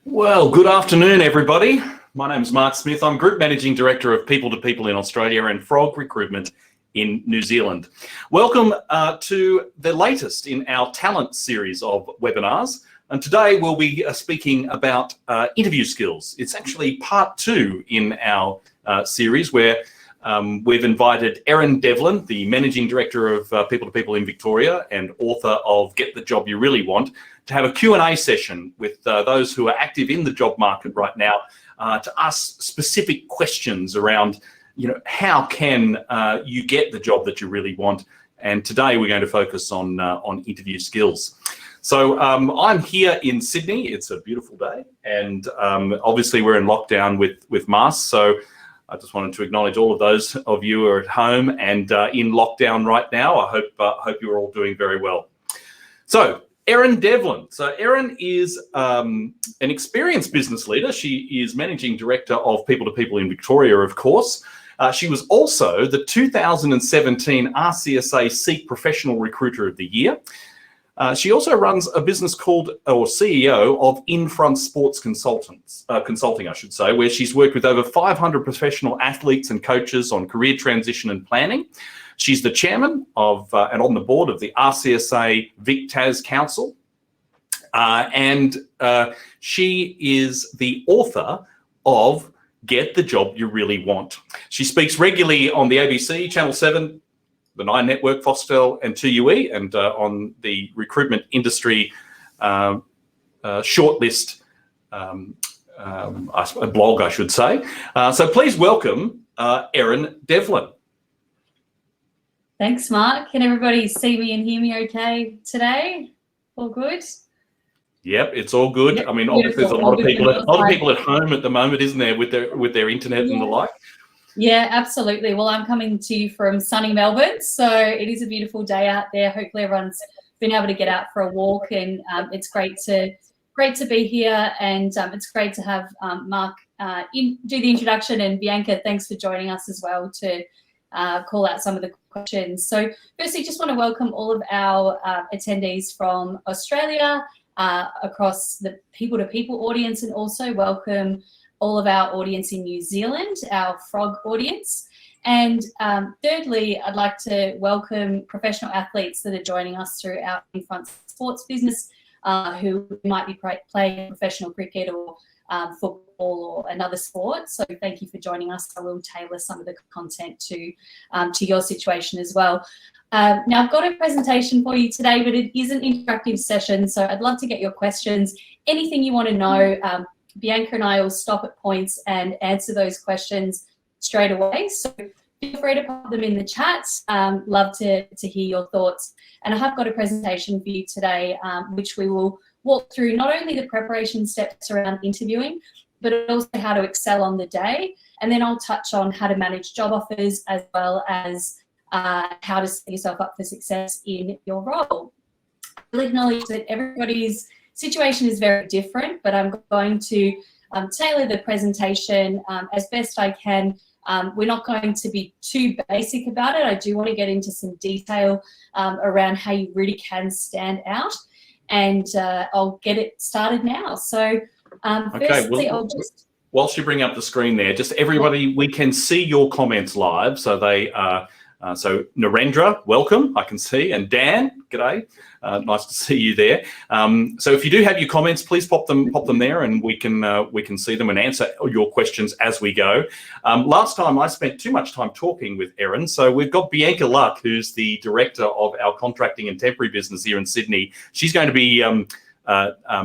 Well, good afternoon, everybody. My name is Mark Smith. I'm Group Managing Director of P2P in Australia and Frog Recruitment in New Zealand. Welcome to the latest in our talent series of webinars. And today we'll be speaking about interview skills. It's actually part 2 in our series where we've invited Erin Devlin, the Managing Director of P2P in Victoria and author of Get the Job You Really Want, to have a Q&A session with those who are active in the job market right now to ask specific questions around, how can you get the job that you really want? And today we're going to focus on interview skills. So I'm here in Sydney. It's a beautiful day, and obviously we're in lockdown with masks. So I just wanted to acknowledge all of those of you who are at home and in lockdown right now. I hope you're all doing very well. So Erin Devlin. So Erin is an experienced business leader. She is Managing Director of P2P in Victoria, of course. She was also the 2017 RCSA SEEK Professional Recruiter of the Year. She also runs a business called, or CEO of In-Front Sports Consulting, I should say, where she's worked with over 500 professional athletes and coaches on career transition and planning. She's the chairman of and on the board of the RCSA VicTaz Council. And she is the author of Get the Job You Really Want. She speaks regularly on the ABC, Channel 7, the 9 Network, Foxtel and 2UE, and on the recruitment industry shortlist a blog, I should say. So please welcome Erin Devlin. Thanks, Mark. Can everybody see me and hear me okay today? All good? Yep, it's all good. Yep, I mean, obviously, there's a lot of people at home at the moment, isn't there, with their internet and the like? Yeah, absolutely. Well, I'm coming to you from sunny Melbourne, so it is a beautiful day out there. Hopefully, everyone's been able to get out for a walk, and it's great to be here, and it's great to have Mark do the introduction, and Bianca, thanks for joining us as well to call out some of the questions. So firstly, just want to welcome all of our attendees from Australia across the People-to-People audience, and also welcome all of our audience in New Zealand, our Frog audience. And thirdly, I'd like to welcome professional athletes that are joining us through our In-Front Sports business who might be playing professional cricket or football or another sport. So thank you for joining us. I will tailor some of the content to your situation as well. Now I've got a presentation for you today, but it is an interactive session. So I'd love to get your questions. Anything you want to know, Bianca and I will stop at points and answer those questions straight away. So feel free to pop them in the chat. Love to hear your thoughts. And I have got a presentation for you today, which we will walk through not only the preparation steps around interviewing, but also how to excel on the day. And then I'll touch on how to manage job offers, as well as how to set yourself up for success in your role. I'll acknowledge that everybody's situation is very different, but I'm going to tailor the presentation as best I can. We're not going to be too basic about it. I do want to get into some detail around how you really can stand out. And I'll get it started now. So firstly, I'll just... Whilst you bring up the screen there, just everybody, we can see your comments live. So they are, so Narendra, welcome, I can see. And Dan, g'day, nice to see you there. So if you do have your comments, please pop them there, and we can see them and answer your questions as we go. Last time I spent too much time talking with Erin, so we've got Bianca Luck, who's the director of our contracting and temporary business here in Sydney. She's going to be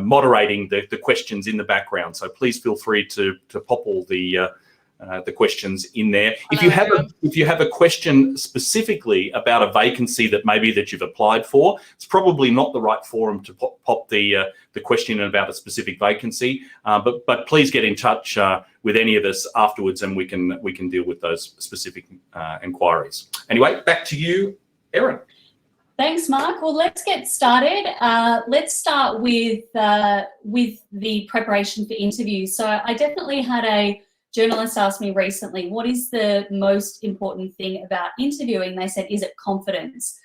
moderating the questions in the background, so please feel free to pop all the the questions in there. If you have a question specifically about a vacancy that you've applied for, it's probably not the right forum to pop the question about a specific vacancy. But please get in touch with any of us afterwards, and we can deal with those specific inquiries. Anyway, back to you, Erin. Thanks, Mark. Well, let's get started. Let's start with the preparation for interviews. So I definitely had a journalist ask me recently, what is the most important thing about interviewing? They said, is it confidence?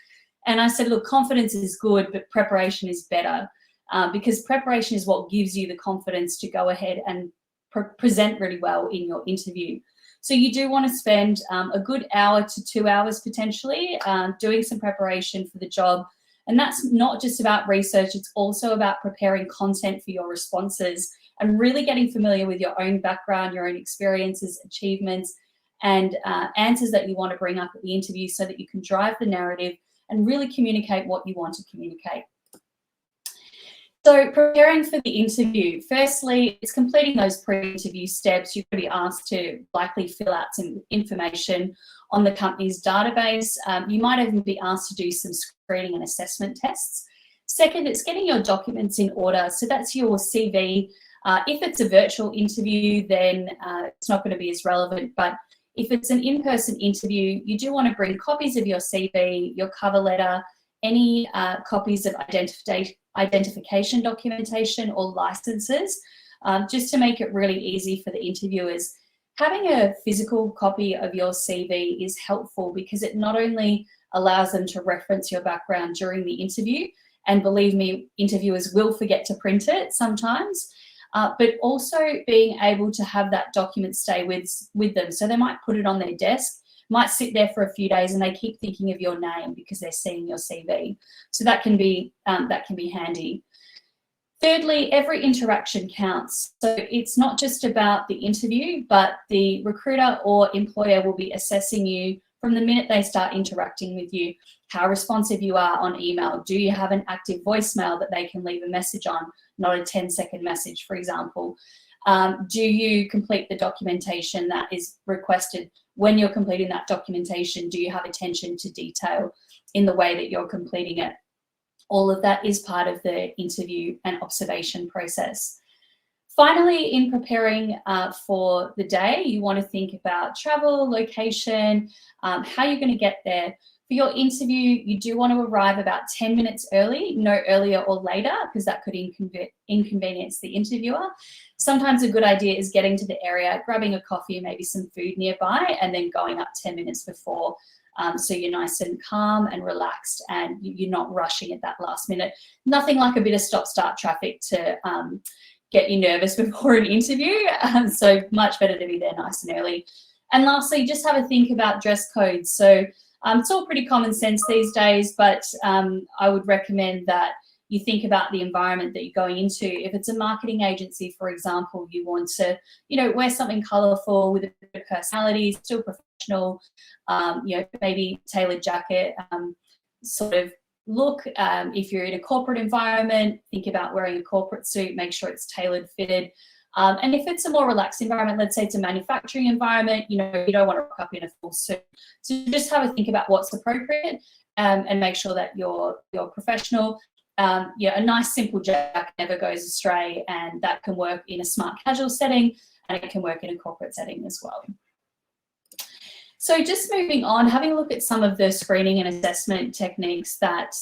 And I said, look, confidence is good, but preparation is better, because preparation is what gives you the confidence to go ahead and present really well in your interview. So you do want to spend a good hour to 2 hours potentially doing some preparation for the job. And that's not just about research, it's also about preparing content for your responses and really getting familiar with your own background, your own experiences, achievements, and answers that you want to bring up at the interview so that you can drive the narrative and really communicate what you want to communicate. So preparing for the interview, firstly, it's completing those pre-interview steps. You're going to be asked to likely fill out some information on the company's database. You might even be asked to do some screening and assessment tests. Second, it's getting your documents in order. So that's your CV. If it's a virtual interview, then it's not going to be as relevant. But if it's an in-person interview, you do want to bring copies of your CV, your cover letter, any copies of identification documentation or licenses, just to make it really easy for the interviewers. Having a physical copy of your CV is helpful because it not only allows them to reference your background during the interview, and believe me, interviewers will forget to print it sometimes, but also being able to have that document stay with them. So they might put it on their desk, might sit there for a few days, and they keep thinking of your name because they're seeing your CV. So that can be handy. Thirdly, every interaction counts. So it's not just about the interview, but the recruiter or employer will be assessing you from the minute they start interacting with you, how responsive you are on email. Do you have an active voicemail that they can leave a message on, not a 10-second message, for example? Do you complete the documentation that is requested? When you're completing that documentation, do you have attention to detail in the way that you're completing it? All of that is part of the interview and observation process. Finally, in preparing for the day, you want to think about travel, location, how you're going to get there. For your interview, you do want to arrive about 10 minutes early, no earlier or later, because that could inconvenience the interviewer. Sometimes a good idea is getting to the area, grabbing a coffee and maybe some food nearby, and then going up 10 minutes before, so you're nice and calm and relaxed and you're not rushing at that last minute. Nothing like a bit of stop-start traffic to get you nervous before an interview, so much better to be there nice and early. And lastly, just have a think about dress codes. So it's all pretty common sense these days, but I would recommend that you think about the environment that you're going into. If it's a marketing agency, for example, you want to, wear something colourful with a bit of personality, still professional, maybe tailored jacket sort of look. If you're in a corporate environment, think about wearing a corporate suit, make sure it's tailored fitted. And if it's a more relaxed environment, let's say it's a manufacturing environment, you don't want to rock up in a full suit. So just have a think about what's appropriate and make sure that you're professional. A nice simple jacket never goes astray, and that can work in a smart casual setting, and it can work in a corporate setting as well. So just moving on, having a look at some of the screening and assessment techniques that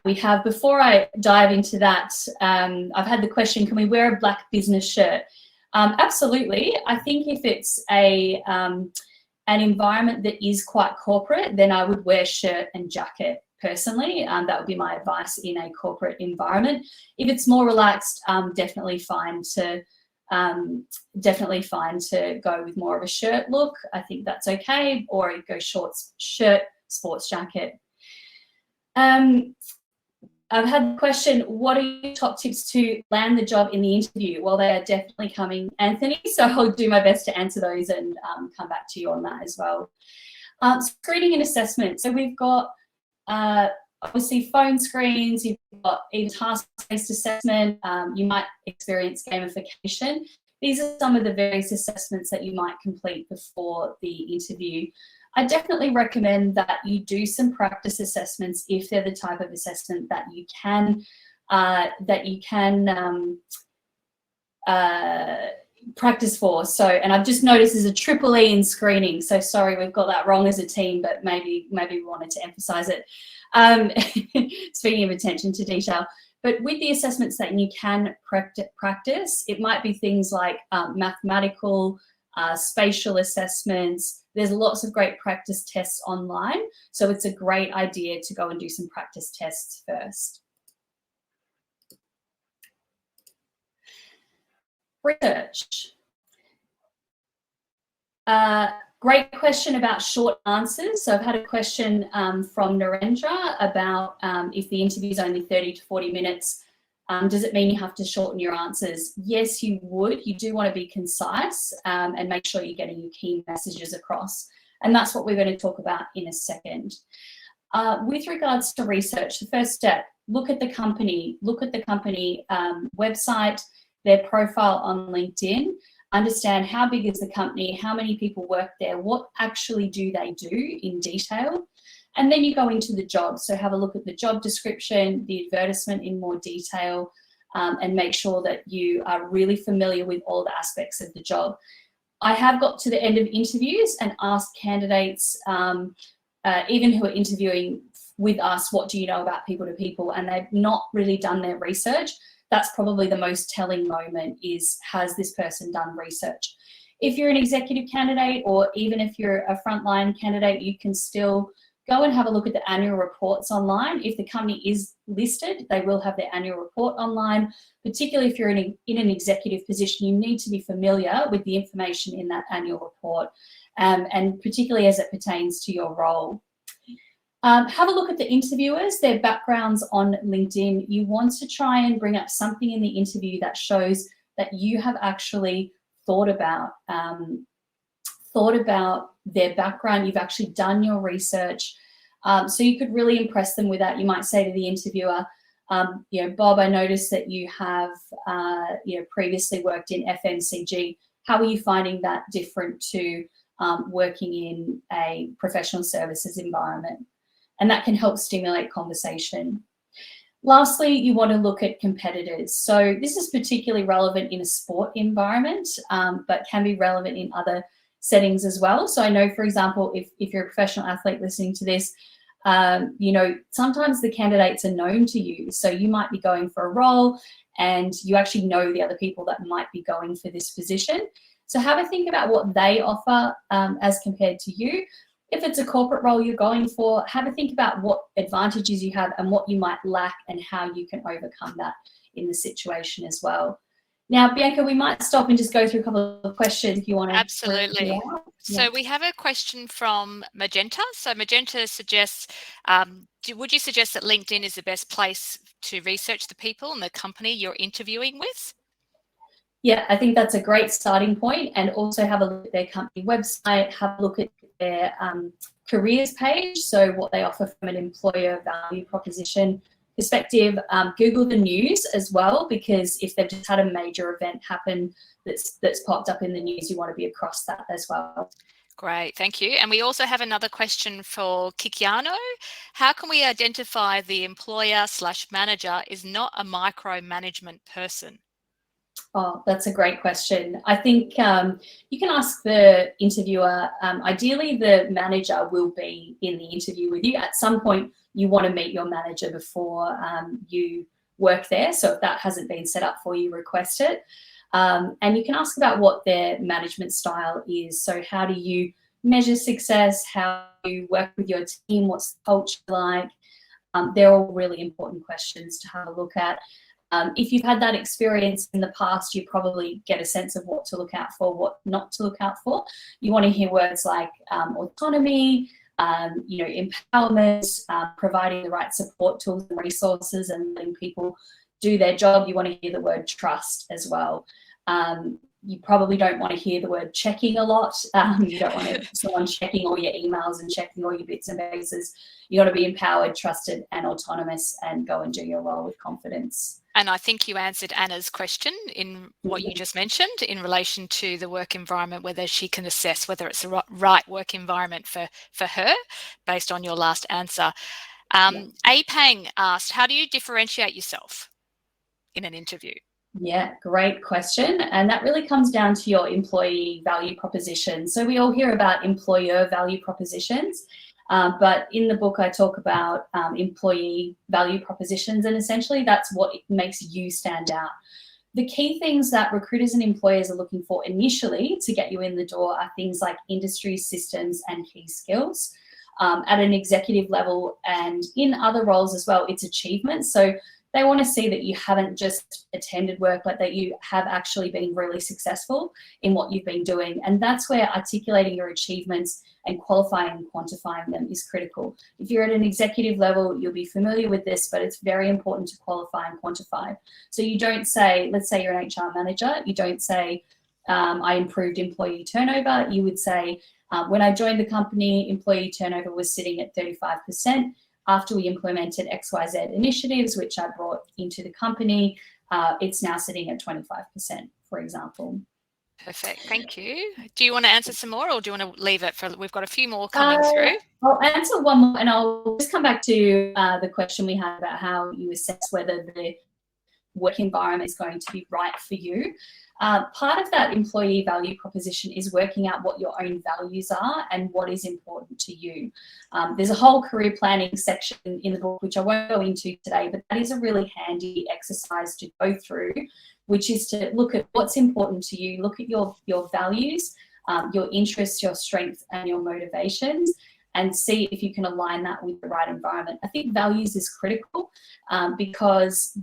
we have. Before I dive into that, I've had the question, can we wear a black business shirt? Absolutely. I think if it's an environment that is quite corporate, then I would wear shirt and jacket personally. That would be my advice in a corporate environment. If it's more relaxed, definitely fine to go with more of a shirt look. I think that's okay. Or go shorts, shirt, sports jacket. I've had the question, what are your top tips to land the job in the interview? Well, they are definitely coming, Anthony, so I'll do my best to answer those and come back to you on that as well. Screening and assessment. So we've got obviously phone screens, you've got even task-based assessment, you might experience gamification. these are some of the various assessments that you might complete before the interview. I definitely recommend that you do some practice assessments if they're the type of assessment that you can practice for. So, and I've just noticed there's a triple E in screening. So sorry, we've got that wrong as a team, but maybe we wanted to emphasize it. Speaking of attention to detail. But with the assessments that you can practice, it might be things like mathematical, spatial assessments. There's lots of great practice tests online. So it's a great idea to go and do some practice tests first. Research. Great question about short answers. So I've had a question from Narendra about if the interview is only 30 to 40 minutes, does it mean you have to shorten your answers? Yes, you would. You do want to be concise and make sure you're getting your key messages across. And that's what we're going to talk about in a second. With regards to research, the first step, look at the company website, their profile on LinkedIn. Understand how big is the company, how many people work there, what actually do they do in detail, and then you go into the job. So have a look at the job description, the advertisement in more detail, and make sure that you are really familiar with all the aspects of the job. I have got to the end of interviews and asked candidates, even who are interviewing with us, what do you know about people to people, and they've not really done their research. That's probably the most telling moment is, has this person done research? If you're an executive candidate, or even if you're a frontline candidate, you can still go and have a look at the annual reports online. If the company is listed, they will have their annual report online. Particularly if you're in an executive position, you need to be familiar with the information in that annual report, and particularly as it pertains to your role. Have a look at the interviewers, their backgrounds on LinkedIn. You want to try and bring up something in the interview that shows that you have actually thought about their background. You've actually done your research. So you could really impress them with that. You might say to the interviewer, Bob, I noticed that you have previously worked in FMCG. How are you finding that different to working in a professional services environment? And that can help stimulate conversation. Lastly, you want to look at competitors. So this is particularly relevant in a sport environment, but can be relevant in other settings as well. So I know, for example, if you're a professional athlete listening to this, sometimes the candidates are known to you. So you might be going for a role and you actually know the other people that might be going for this position. So have a think about what they offer as compared to you. If it's a corporate role you're going for, have a think about what advantages you have and what you might lack and how you can overcome that in the situation as well. Now, Bianca, we might stop and just go through a couple of questions if you want to. Absolutely. So we have a question from Magenta. So Magenta suggests, would you suggest that LinkedIn is the best place to research the people and the company you're interviewing with? Yeah, I think that's a great starting point. And also have a look at their company website, have a look at their careers page, so what they offer from an employer value proposition perspective. Google the news as well, because if they've just had a major event happen that's popped up in the news, you want to be across that as well. Great, thank you. And we also have another question for Kikiano. How can we identify the employer/manager is not a micromanagement person? Oh, that's a great question. I think you can ask the interviewer, ideally the manager will be in the interview with you. At some point, you want to meet your manager before you work there. So if that hasn't been set up for you, request it. And you can ask about what their management style is. So how do you measure success? How do you work with your team? What's the culture like? They're all really important questions to have a look at. If you've had that experience in the past, you probably get a sense of what to look out for, what not to look out for. You want to hear words like autonomy, empowerment, providing the right support tools and resources and letting people do their job. You want to hear the word trust as well. you probably don't want to hear the word checking a lot. You don't want someone checking all your emails and checking all your bits and pieces. You got to be empowered, trusted, and autonomous, and go and do your role with confidence. And I think you answered Anna's question in what you just mentioned in relation to the work environment, whether she can assess whether it's the right work environment for her, based on your last answer. Apang asked, how do you differentiate yourself in an interview? Yeah, great question. And that really comes down to your employee value proposition. So we all hear about employer value propositions, but in the book I talk about employee value propositions, and essentially that's what makes you stand out. The key things that recruiters and employers are looking for initially to get you in the door are things like industry, systems, and key skills. At an executive level and in other roles as well, it's achievements. So they want to see that you haven't just attended work, but that you have actually been really successful in what you've been doing. And that's where articulating your achievements and qualifying and quantifying them is critical. If you're at an executive level, you'll be familiar with this, but it's very important to qualify and quantify. So you don't say, let's say you're an HR manager, you don't say, I improved employee turnover. You would say, when I joined the company, employee turnover was sitting at 35%. After we implemented XYZ initiatives, which I brought into the company, it's now sitting at 25%, for example. Perfect, thank you. Do you want to answer some more, or do you want to leave it for, we've got a few more coming through? I'll answer one more, and I'll just come back to the question we had about how you assess whether the work environment is going to be right for you. Part of that employee value proposition is working out what your own values are and what is important to you. There's a whole career planning section in the book, which I won't go into today, but that is a really handy exercise to go through, which is to look at what's important to you, look at your values, your interests, your strengths, and your motivations, and see if you can align that with the right environment. I think values is critical because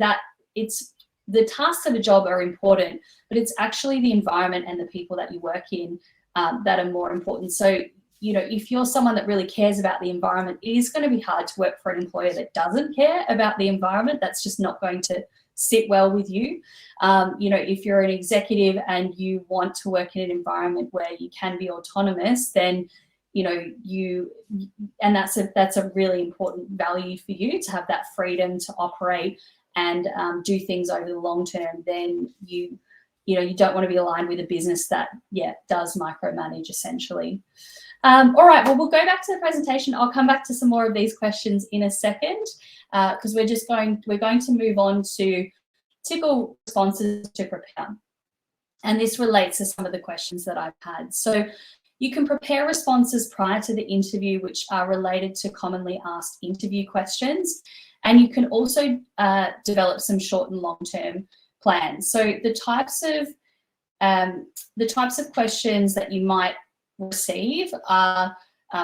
the tasks of a job are important, but it's actually the environment and the people that you work in that are more important. So, you know, if you're someone that really cares about the environment, it is going to be hard to work for an employer that doesn't care about the environment. That's just not going to sit well with you. You know, if you're an executive and you want to work in an environment where you can be autonomous, then you know, and that's a really important value for you, to have that freedom to operate and do things over the long term. Then you don't want to be aligned with a business that does micromanage essentially. All right, well, we'll go back to the presentation. I'll come back to some more of these questions in a second because we're going to move on to typical responses to prepare. And this relates to some of the questions that I've had. So you can prepare responses prior to the interview, which are related to commonly asked interview questions. And you can also develop some short and long-term plans. So the types of questions that you might receive are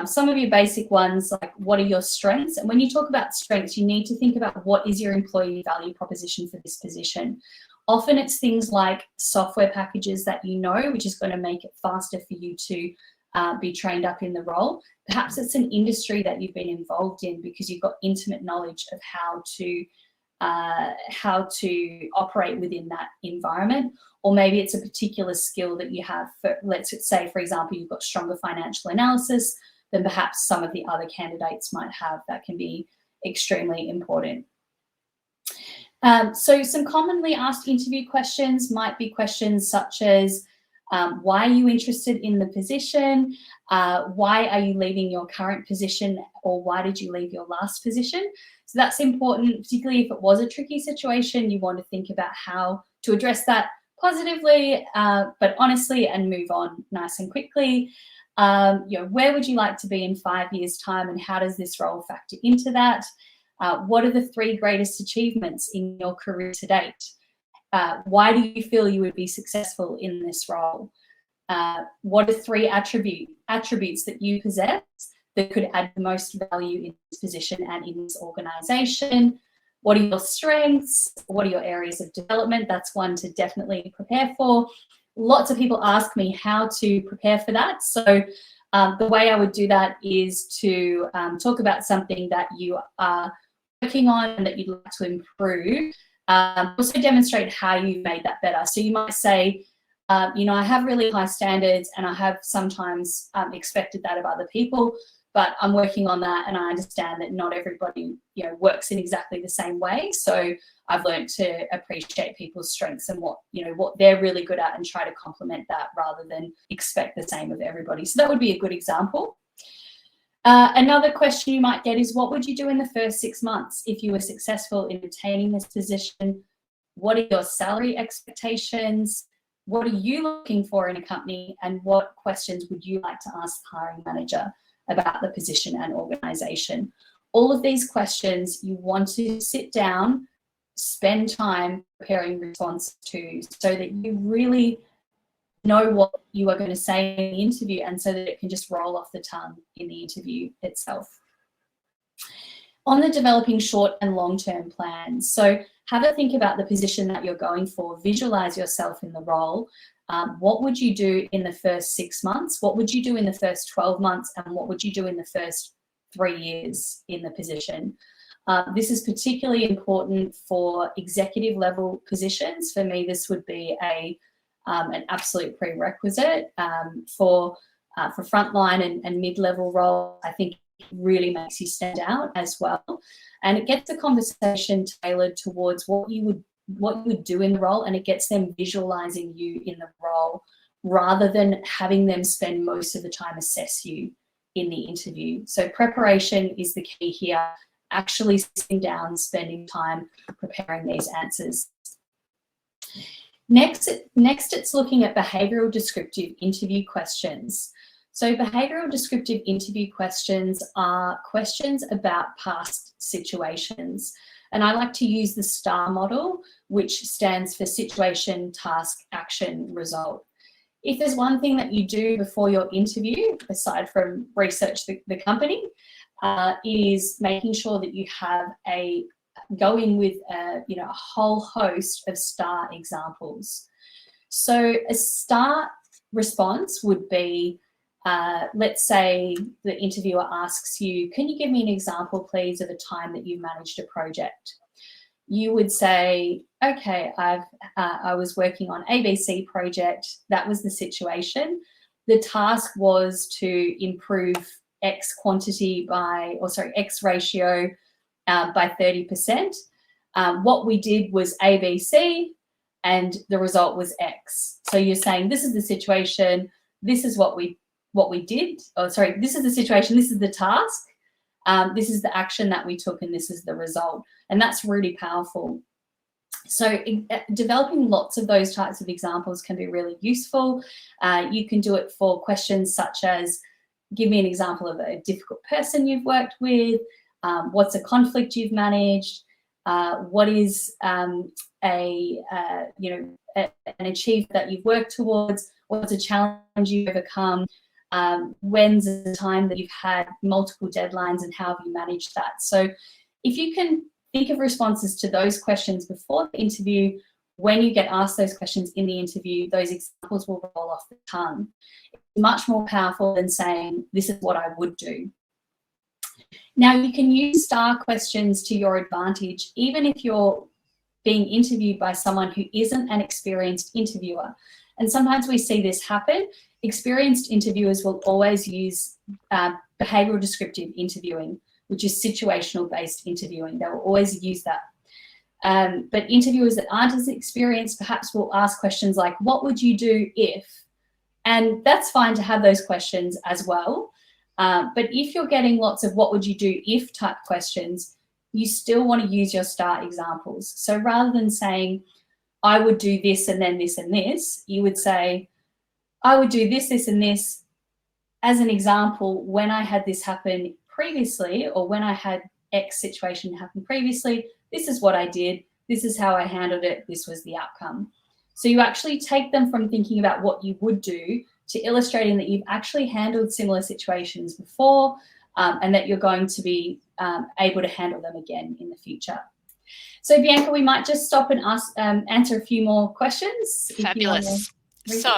some of your basic ones, like what are your strengths? And when you talk about strengths, you need to think about what is your employee value proposition for this position. Often it's things like software packages that you know, which is going to make it faster for you to be trained up in the role. Perhaps it's an industry that you've been involved in because you've got intimate knowledge of how to operate within that environment. Or maybe it's a particular skill that you have. Let's say, for example, you've got stronger financial analysis than perhaps some of the other candidates might have. That can be extremely important. So some commonly asked interview questions might be questions such as, why are you interested in the position? Why are you leaving your current position? Or why did you leave your last position? So that's important, particularly if it was a tricky situation. You want to think about how to address that positively, but honestly, and move on nice and quickly. Where would you like to be in 5 years' time, and how does this role factor into that? What are the 3 greatest achievements in your career to date? Why do you feel you would be successful in this role? What are 3 attributes that you possess that could add the most value in this position and in this organisation? What are your strengths? What are your areas of development? That's one to definitely prepare for. Lots of people ask me how to prepare for that. So the way I would do that is to talk about something that you are working on and that you'd like to improve. Also demonstrate how you made that better. So you might say, You know, I have really high standards, and I have sometimes expected that of other people, but I'm working on that, and I understand that not everybody, you know, works in exactly the same way. So I've learned to appreciate people's strengths and what, you know, what they're really good at, and try to complement that rather than expect the same of everybody. So that would be a good example. Another question you might get is, what would you do in the first 6 months if you were successful in attaining this position? What are your salary expectations? What are you looking for in a company? And what questions would you like to ask the hiring manager about the position and organisation? All of these questions you want to sit down, spend time preparing responses to, so that you really know what you are going to say in the interview, and so that it can just roll off the tongue in the interview itself. On the developing short and long-term plans, so have a think about the position that you're going for, visualize yourself in the role. What would you do in the first 6 months? What would you do in the first 12 months? And what would you do in the first 3 years in the position? This is particularly important for executive level positions. For me, this would be an absolute prerequisite. For frontline and mid-level roles, I think it really makes you stand out as well. And it gets the conversation tailored towards what you would do in the role, and it gets them visualizing you in the role rather than having them spend most of the time assess you in the interview. So preparation is the key here, actually sitting down, spending time preparing these answers. Next, it's looking at behavioural descriptive interview questions. So behavioural descriptive interview questions are questions about past situations. And I like to use the STAR model, which stands for situation, task, action, result. If there's one thing that you do before your interview, aside from research the company, is making sure that you have go in with a whole host of STAR examples. So a STAR response would be, let's say the interviewer asks you, can you give me an example, please, of a time that you managed a project? You would say, okay, I was working on ABC project. That was the situation. The task was to improve X ratio by 30%. What we did was ABC, and the result was X. So you're saying, this is the situation, this is what we did. Oh, sorry, this is the situation, this is the task, this is the action that we took, and this is the result. And that's really powerful. So developing lots of those types of examples can be really useful. You can do it for questions such as, give me an example of a difficult person you've worked with, what's a conflict you've managed, what is an achievement that you've worked towards, what's a challenge you've overcome, when's the time that you've had multiple deadlines, and how have you managed that. So if you can think of responses to those questions before the interview, when you get asked those questions in the interview, those examples will roll off the tongue. It's much more powerful than saying, this is what I would do. Now, you can use STAR questions to your advantage, even if you're being interviewed by someone who isn't an experienced interviewer. And sometimes we see this happen. Experienced interviewers will always use behavioural descriptive interviewing, which is situational based interviewing. They will always use that. But interviewers that aren't as experienced perhaps will ask questions like, what would you do if? And that's fine to have those questions as well. But if you're getting lots of what would you do if type questions, you still want to use your STAR examples. So rather than saying, I would do this and then this and this, you would say, I would do this, this and this as an example when I had this happen previously, or when I had X situation happen previously, this is what I did, this is how I handled it, this was the outcome. So you actually take them from thinking about what you would do to illustrating that you've actually handled similar situations before, and that you're going to be able to handle them again in the future. So Bianca, we might just stop and answer a few more questions. Fabulous. So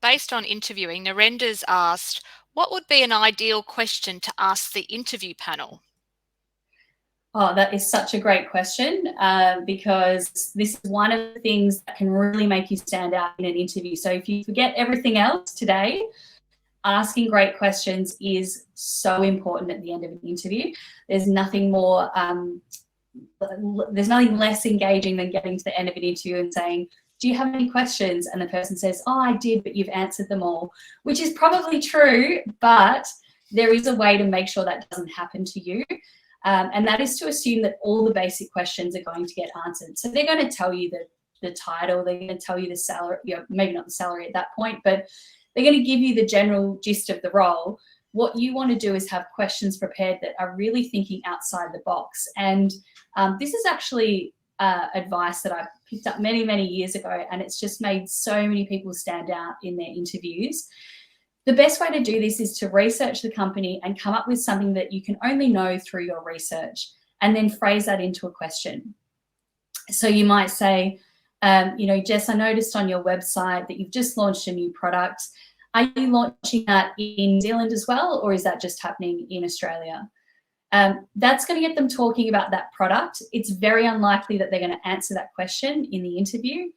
based on interviewing, Narenda's asked, what would be an ideal question to ask the interview panel? Oh, that is such a great question, because this is one of the things that can really make you stand out in an interview. So if you forget everything else today, asking great questions is so important at the end of an interview. There's nothing more, there's nothing less engaging than getting to the end of an interview and saying, do you have any questions? And the person says, oh, I did, but you've answered them all, which is probably true, but there is a way to make sure that doesn't happen to you. And that is to assume that all the basic questions are going to get answered. So they're going to tell you the title, they're going to tell you the salary, maybe not the salary at that point, but they're going to give you the general gist of the role. What you want to do is have questions prepared that are really thinking outside the box. And this is actually advice that I picked up many, many years ago, and it's just made so many people stand out in their interviews. The best way to do this is to research the company and come up with something that you can only know through your research, and then phrase that into a question. So you might say, Jess, I noticed on your website that you've just launched a new product. Are you launching that in New Zealand as well, or is that just happening in Australia? That's going to get them talking about that product. It's very unlikely that they're going to answer that question in the interview,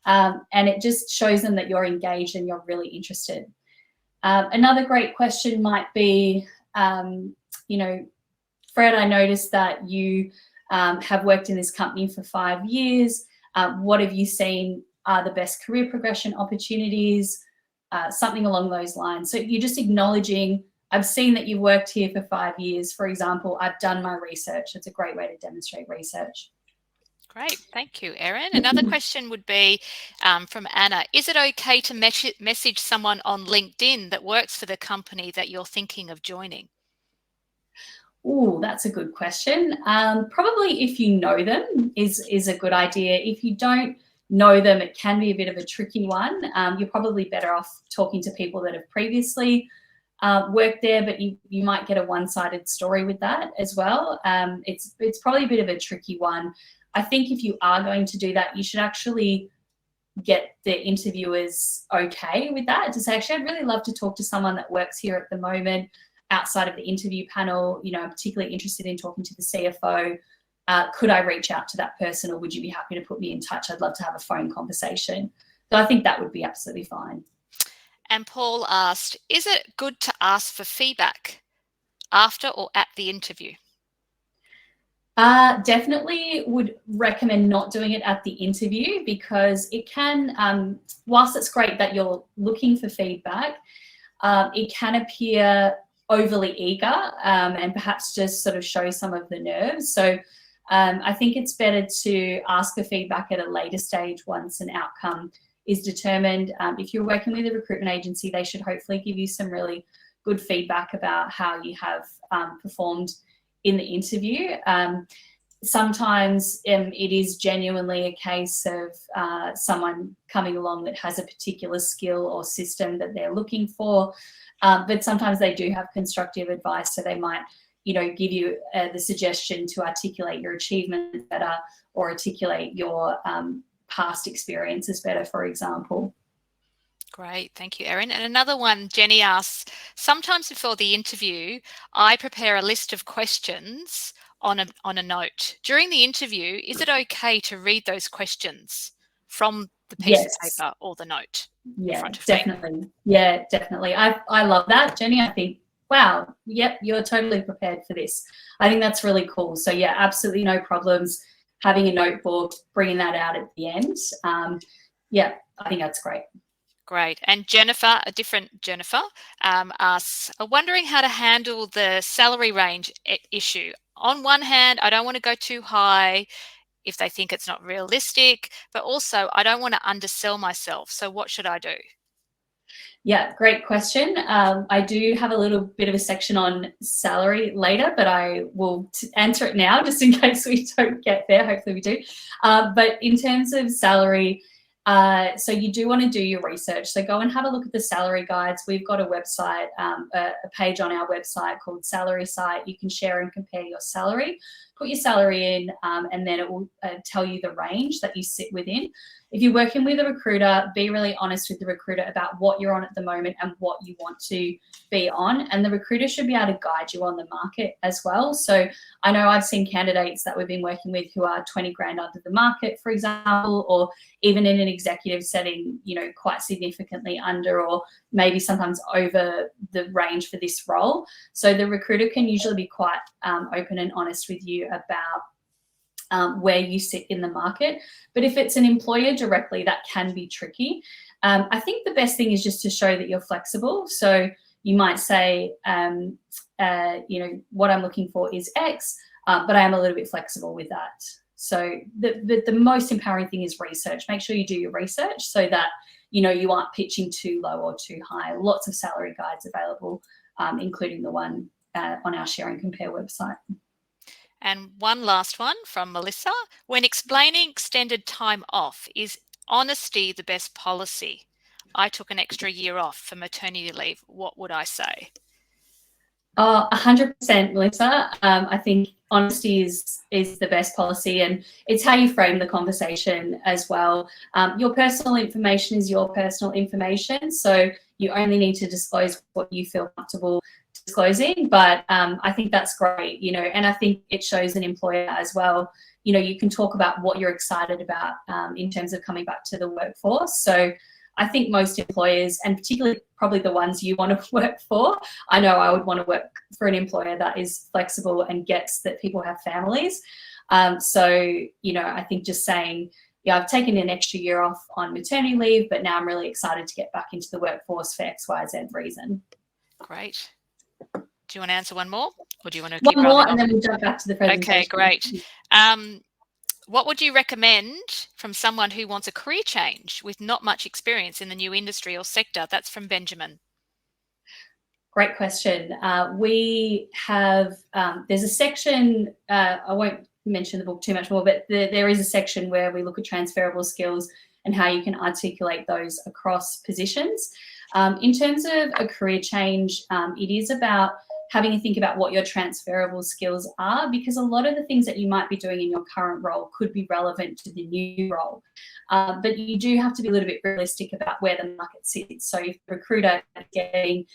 and it just shows them that you're engaged and you're really interested. Another great question might be, Fred, I noticed that you have worked in this company for 5 years. What have you seen are the best career progression opportunities? Something along those lines. So you're just acknowledging, I've seen that you've worked here for 5 years. For example, I've done my research. It's a great way to demonstrate research. Great, thank you, Erin. Another question would be from Anna. Is it okay to message someone on LinkedIn that works for the company that you're thinking of joining? Oh, that's a good question. Probably if you know them is a good idea. If you don't know them, it can be a bit of a tricky one. You're probably better off talking to people that have previously worked there, but you might get a one-sided story with that as well. It's probably a bit of a tricky one. I think if you are going to do that, you should actually get the interviewers okay with that, to say, actually, I'd really love to talk to someone that works here at the moment outside of the interview panel. I'm particularly interested in talking to the CFO. Could I reach out to that person, or would you be happy to put me in touch? I'd love to have a phone conversation. So I think that would be absolutely fine. And Paul asked, is it good to ask for feedback after or at the interview? Definitely would recommend not doing it at the interview, because it can, whilst it's great that you're looking for feedback, it can appear overly eager and perhaps just sort of show some of the nerves. So I think it's better to ask for feedback at a later stage once an outcome is determined. If you're working with a recruitment agency, they should hopefully give you some really good feedback about how you have performed in the interview. Sometimes it is genuinely a case of someone coming along that has a particular skill or system that they're looking for, but sometimes they do have constructive advice, so they might give you the suggestion to articulate your achievements better, or articulate your past experiences better, for example. Great, thank you, Erin. And another one, Jenny asks, sometimes before the interview, I prepare a list of questions on a note. During the interview, is it okay to read those questions from the piece of paper or the note in front of definitely. me? Yeah, definitely. I love that, Jenny. I think, wow, yep, you're totally prepared for this. I think that's really cool. So yeah, absolutely no problems having a notebook, bringing that out at the end. Yeah, I think that's great. Great. And Jennifer, a different Jennifer, asks, wondering how to handle the salary range issue. On one hand, I don't want to go too high if they think it's not realistic, but also I don't want to undersell myself. So what should I do? Yeah, great question. I do have a little bit of a section on salary later, but I will answer it now just in case we don't get there. Hopefully we do. But in terms of salary, so you do want to do your research. So go and have a look at the salary guides. We've got a website, a page on our website called Salary Site. You can share and compare your salary. Put your salary in, and then it will tell you the range that you sit within. if you're working with a recruiter, be really honest with the recruiter about what you're on at the moment and what you want to be on. And the recruiter should be able to guide you on the market as well. So I know I've seen candidates that we've been working with who are 20 grand under the market, for example, or even in an executive setting, you know, quite significantly under, or maybe sometimes over the range for this role. So the recruiter can usually be quite open and honest with you about where you sit in the market. But if it's an employer directly, that can be tricky. I think the best thing is just to show that you're flexible. So you might say, you know, what I'm looking for is X, but I am a little bit flexible with that. So the most empowering thing is research. Make sure you do your research so that, you know, you aren't pitching too low or too high. Lots of salary guides available, including the one on our Share and Compare website. And one last one from Melissa. When explaining extended time off, is honesty the best policy? I took an extra year off for maternity leave. What would I say? 100%, Melissa. I think honesty is the best policy, and it's how you frame the conversation as well. Your personal information is your personal information, so you only need to disclose what you feel comfortable disclosing. But I think that's great, you know, and I think it shows an employer as well. You know, you can talk about what you're excited about in terms of coming back to the workforce. So I think most employers, and particularly probably the ones you want to work for, I know I would want to work for an employer that is flexible and gets that people have families. So, you know, I think just saying, yeah, I've taken an extra year off on maternity leave, but now I'm really excited to get back into the workforce for X, Y, Z reason. Great. Do you want to answer one more, or do you want to keep one more, rolling and on? then we'll jump back to the presentation? Okay, great. What would you recommend from someone who wants a career change with not much experience in the new industry or sector? That's from Benjamin. Great question. We have, there's a section, I won't mention the book too much more, but there is a section where we look at transferable skills and how you can articulate those across positions. In terms of a career change, it is about having a think about what your transferable skills are, because a lot of the things that you might be doing in your current role could be relevant to the new role. But you do have to be a little bit realistic about where the market sits. So if the recruiter is getting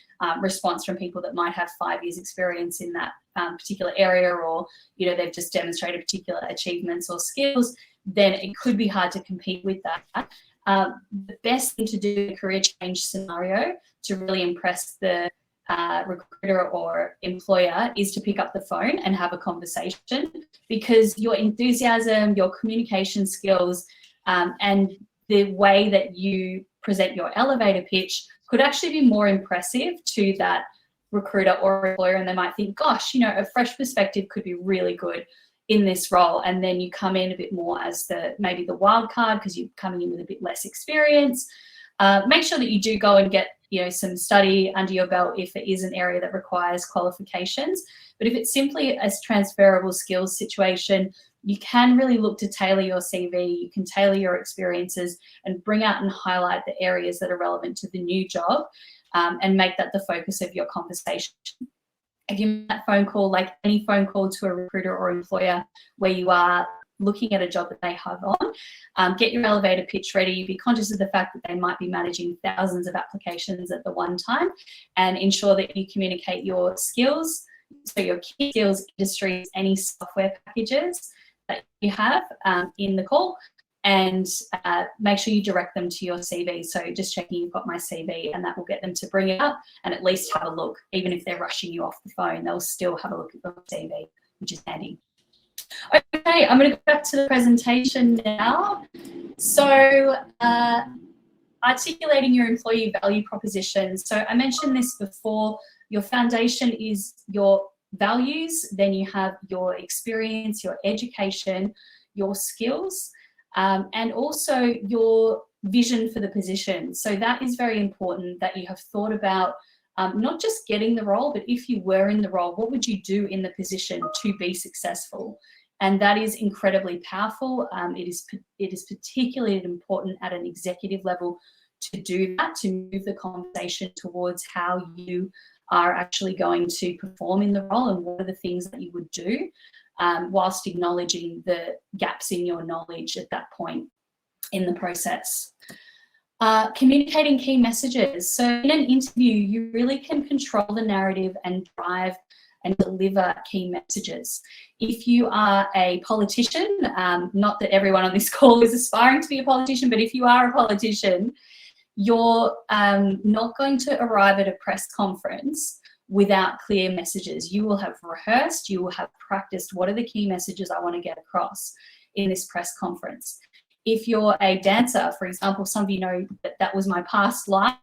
response from people that might have 5 years experience in that particular area, or, you know, they've just demonstrated particular achievements or skills, then it could be hard to compete with that. The best thing to do in a career change scenario to really impress the recruiter or employer is to pick up the phone and have a conversation, because your enthusiasm, your communication skills, and the way that you present your elevator pitch could actually be more impressive to that recruiter or employer, and they might think, gosh, you know, a fresh perspective could be really good in this role. And then you come in a bit more as maybe the wild card because you're coming in with a bit less experience. Make sure that you do go and get, you know, some study under your belt if it is an area that requires qualifications. But if it's simply a transferable skills situation, you can really look to tailor your CV, you can tailor your experiences and bring out and highlight the areas that are relevant to the new job, and make that the focus of your conversation. If you make that phone call, like any phone call to a recruiter or employer where you are looking at a job that they have on, get your elevator pitch ready, be conscious of the fact that they might be managing thousands of applications at the one time, and ensure that you communicate your skills, so your key skills, industries, any software packages that you have in the call, and make sure you direct them to your CV. So just checking you've got my CV, and that will get them to bring it up and at least have a look. Even if they're rushing you off the phone, they'll still have a look at your CV, which is handy. Okay, I'm going to go back to the presentation now. So articulating your employee value proposition. So I mentioned this before, your foundation is your values, then you have your experience, your education, your skills, and also your vision for the position. So that is very important, that you have thought about not just getting the role, but if you were in the role, what would you do in the position to be successful? And that is incredibly powerful. It is particularly important at an executive level to do that, to move the conversation towards how you are actually going to perform in the role and what are the things that you would do, whilst acknowledging the gaps in your knowledge at that point. in the process. Communicating key messages. So in an interview, you really can control the narrative and drive and deliver key messages. If you are a politician, not that everyone on this call is aspiring to be a politician, but if you are a politician, you're not going to arrive at a press conference without clear messages. You will have rehearsed, you will have practiced what are the key messages I want to get across in this press conference. If you're a dancer, for example, some of you know that that was my past life,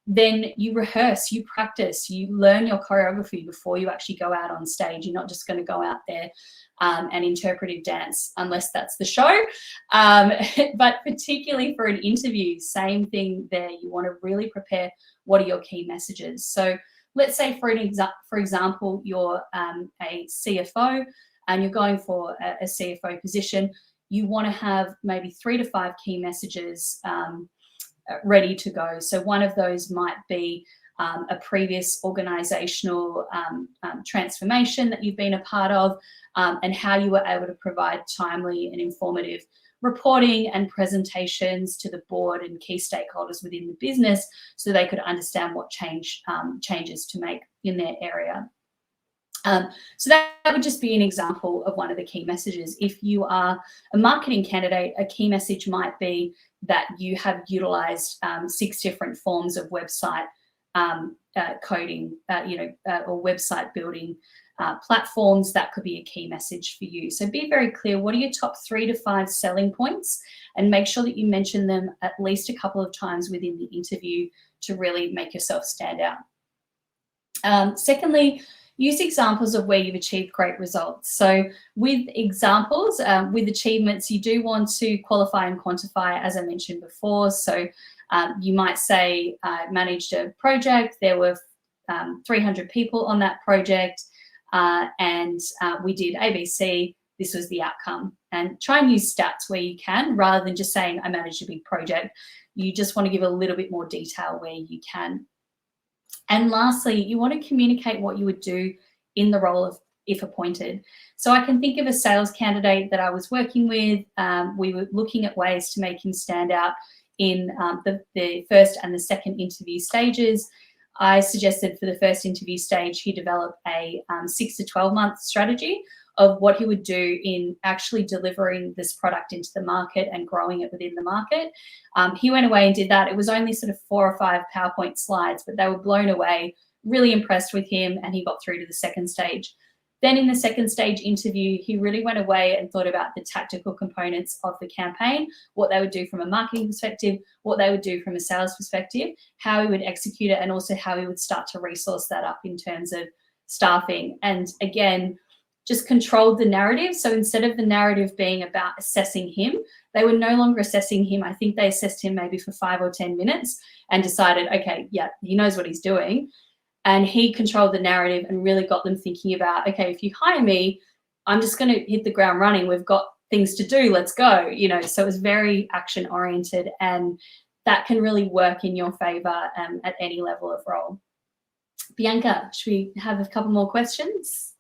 then you rehearse, you practice, you learn your choreography before you actually go out on stage. You're not just going to go out there and interpretive dance, unless that's the show. But particularly for an interview, same thing there. You want to really prepare what are your key messages. So let's say for example, you're a CFO and you're going for a CFO position. You want to have maybe 3 to 5 key messages ready to go. So one of those might be a previous organizational transformation that you've been a part of, and how you were able to provide timely and informative reporting and presentations to the board and key stakeholders within the business so they could understand what changes to make in their area. So that would just be an example of one of the key messages. If you are a marketing candidate, a key message might be that you have utilized 6 different forms of website coding, or website building platforms. That could be a key message for you. So be very clear, what are your top 3 to 5 selling points, and make sure that you mention them at least a couple of times within the interview to really make yourself stand out. Secondly, use examples of where you've achieved great results. So with examples, with achievements, you do want to qualify and quantify, as I mentioned before. So you might say, I managed a project, there were 300 people on that project, and we did ABC, this was the outcome. And try and use stats where you can, rather than just saying, I managed a big project. You just want to give a little bit more detail where you can. And lastly, you want to communicate what you would do in the role of if appointed. So I can think of a sales candidate that I was working with. We were looking at ways to make him stand out in the first and the second interview stages. I suggested for the first interview stage, he develop a 6 to 12 month strategy of what he would do in actually delivering this product into the market and growing it within the market. He went away and did that. It was only sort of 4 or 5 PowerPoint slides, but they were blown away, really impressed with him, and he got through to the second stage. Then in the second stage interview, he really went away and thought about the tactical components of the campaign, what they would do from a marketing perspective, what they would do from a sales perspective, how he would execute it, and also how he would start to resource that up in terms of staffing. And again, just controlled the narrative. So instead of the narrative being about assessing him, they were no longer assessing him. I think they assessed him maybe for 5 or 10 minutes and decided, okay, yeah, he knows what he's doing. And he controlled the narrative and really got them thinking about, okay, if you hire me, I'm just going to hit the ground running. We've got things to do. Let's go. So it was very action oriented, and that can really work in your favor at any level of role. Bianca, should we have a couple more questions?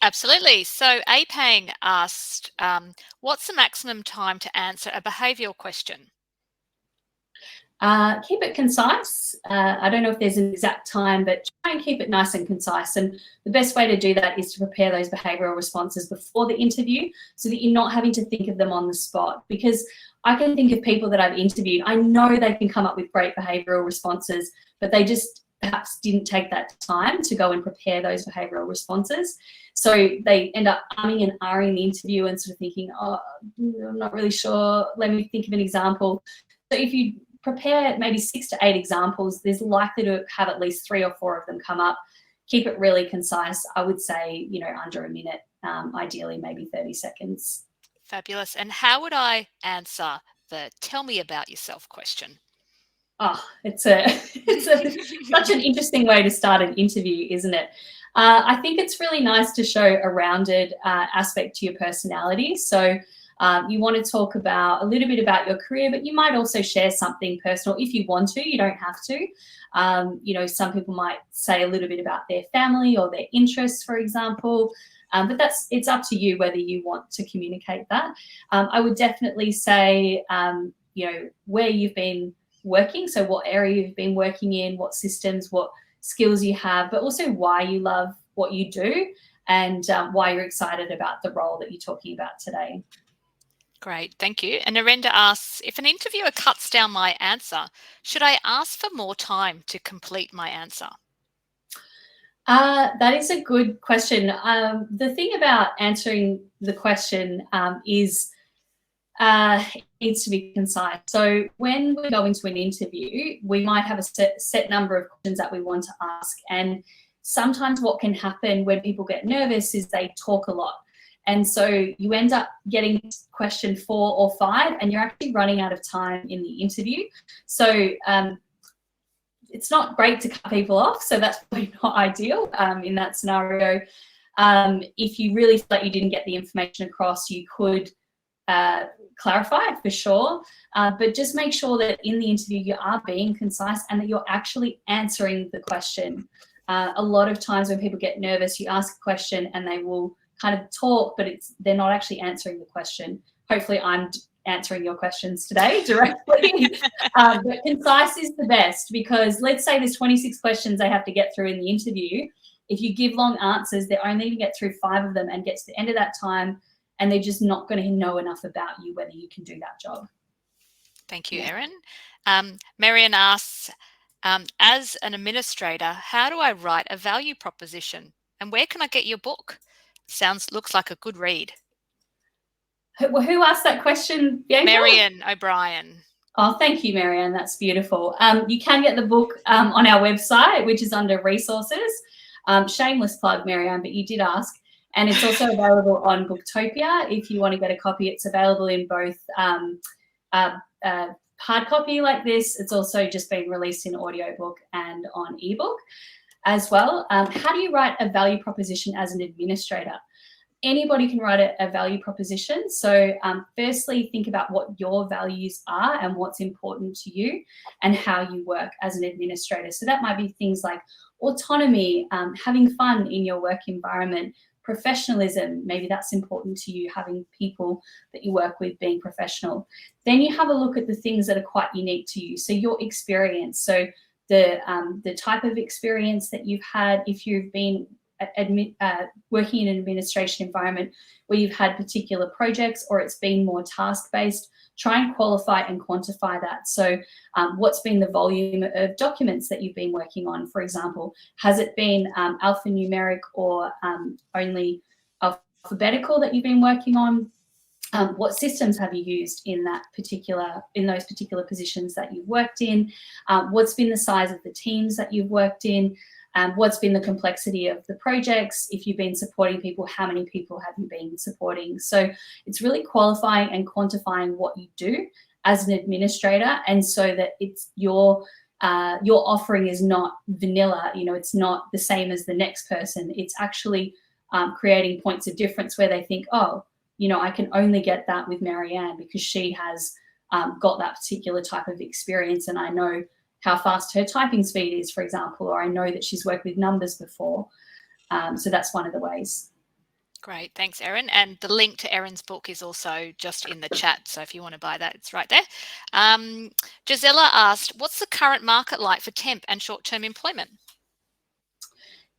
Absolutely. So Apang asked, what's the maximum time to answer a behavioural question? Keep it concise. I don't know if there's an exact time, but try and keep it nice and concise. And the best way to do that is to prepare those behavioural responses before the interview so that you're not having to think of them on the spot. Because I can think of people that I've interviewed, I know they can come up with great behavioural responses, but they just perhaps didn't take that time to go and prepare those behavioural responses. So they end up umming and ahhing the interview and sort of thinking, oh, I'm not really sure. Let me think of an example. So if you prepare maybe 6 to 8 examples, there's likely to have at least 3 or 4 of them come up. Keep it really concise. I would say, under a minute, ideally maybe 30 seconds. Fabulous. And how would I answer the tell me about yourself question? Oh, it's such an interesting way to start an interview, isn't it? I think it's really nice to show a rounded aspect to your personality. So you want to talk about a little bit about your career, but you might also share something personal if you want to. You don't have to. Some people might say a little bit about their family or their interests, for example. But it's up to you whether you want to communicate that. I would definitely say, where you've been working, so what area you've been working in, what systems, what skills you have, but also why you love what you do and why you're excited about the role that you're talking about today. Great, thank you. And Narendra asks, if an interviewer cuts down my answer, should I ask for more time to complete my answer? That is a good question. The thing about answering the question is it needs to be concise. So when we go into an interview, we might have a set number of questions that we want to ask. And sometimes what can happen when people get nervous is they talk a lot. And so you end up getting question 4 or 5, and you're actually running out of time in the interview. So it's not great to cut people off. So that's probably not ideal in that scenario. If you really feel like you didn't get the information across, you could clarify it for sure. But just make sure that in the interview you are being concise and that you're actually answering the question. A lot of times when people get nervous, you ask a question and they will kind of talk, but they're not actually answering the question. Hopefully I'm answering your questions today directly. But concise is the best, because let's say there's 26 questions they have to get through in the interview. If you give long answers, they're only going to get through 5 of them and get to the end of that time, and they're just not going to know enough about you whether you can do that job. Thank you, Erin. Marion asks, as an administrator, how do I write a value proposition, and where can I get your book? Looks like a good read. Who asked that question, Bianca? Marion O'Brien. Oh, thank you, Marianne. That's beautiful. You can get the book on our website, which is under resources. Shameless plug, Marianne, but you did ask. And it's also available on Booktopia. If you want to get a copy, it's available in both hard copy like this. It's also just been released in audiobook and on ebook as well. How do you write a value proposition as an administrator? Anybody can write a value proposition. So firstly, think about what your values are and what's important to you and how you work as an administrator. So that might be things like autonomy, having fun in your work environment, professionalism, maybe that's important to you, having people that you work with being professional. Then you have a look at the things that are quite unique to you. So your experience, so the type of experience that you've had, if you've been working in an administration environment where you've had particular projects or it's been more task-based, try and qualify and quantify that. So what's been the volume of documents that you've been working on, for example? Has it been alphanumeric or only alphabetical that you've been working on? What systems have you used in those particular positions that you've worked in? What's been the size of the teams that you've worked in? What's been the complexity of the projects? If you've been supporting people, how many people have you been supporting? So it's really qualifying and quantifying what you do as an administrator, and so that it's your offering is not vanilla. It's not the same as the next person. It's actually creating points of difference where they think, oh, I can only get that with Marianne because she has got that particular type of experience, and I know how fast her typing speed is, for example, or I know that she's worked with numbers before. So that's one of the ways. Great, thanks, Erin. And the link to Erin's book is also just in the chat. So if you want to buy that, it's right there. Gisela asked, what's the current market like for temp and short-term employment?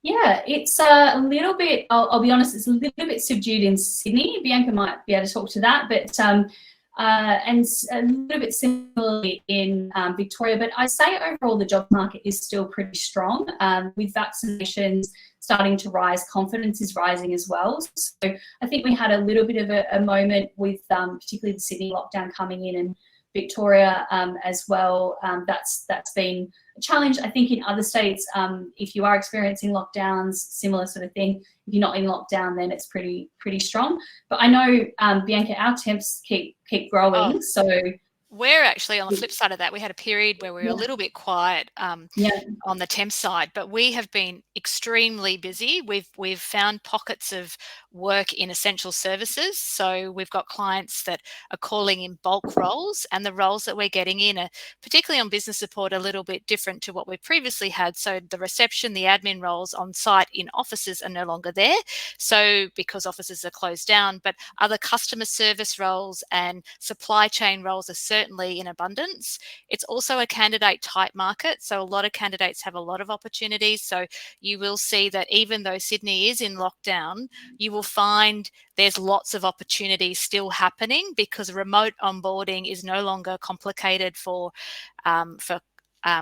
Yeah, it's a little bit, I'll be honest, it's a little bit subdued in Sydney. Bianca might be able to talk to that, but and a little bit similarly in Victoria. But I'd say overall the job market is still pretty strong. With vaccinations starting to rise, confidence is rising as well. So I think we had a little bit of a moment with particularly the Sydney lockdown coming in, and Victoria as well. That's been a challenge. I think in other states, if you are experiencing lockdowns, similar sort of thing. If you're not in lockdown, then it's pretty strong. But I know, Bianca, our temps keep growing. Oh. So We're actually on the flip side of that. We had a period where we were a little bit quiet on the temp side, but we have been extremely busy. We've found pockets of work in essential services. So we've got clients that are calling in bulk roles, and the roles that we're getting in are, particularly on business support, a little bit different to what we previously had. So the reception, the admin roles on site in offices are no longer there. So because offices are closed down, but other customer service roles and supply chain roles are certainly in abundance. It's also a candidate type market. So a lot of candidates have a lot of opportunities. So you will see that even though Sydney is in lockdown, you will find there's lots of opportunities still happening because remote onboarding is no longer complicated for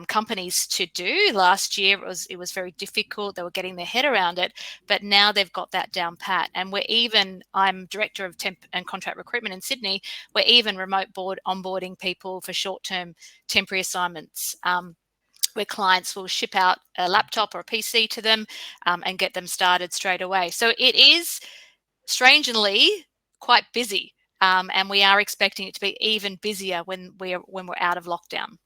companies to do. Last year it was very difficult. They were getting their head around it, but now they've got that down pat. And I'm director of temp and contract recruitment in Sydney. We're even remote onboarding people for short-term temporary assignments. Where clients will ship out a laptop or a PC to them and get them started straight away. So it is strangely quite busy, and we are expecting it to be even busier when we're out of lockdown.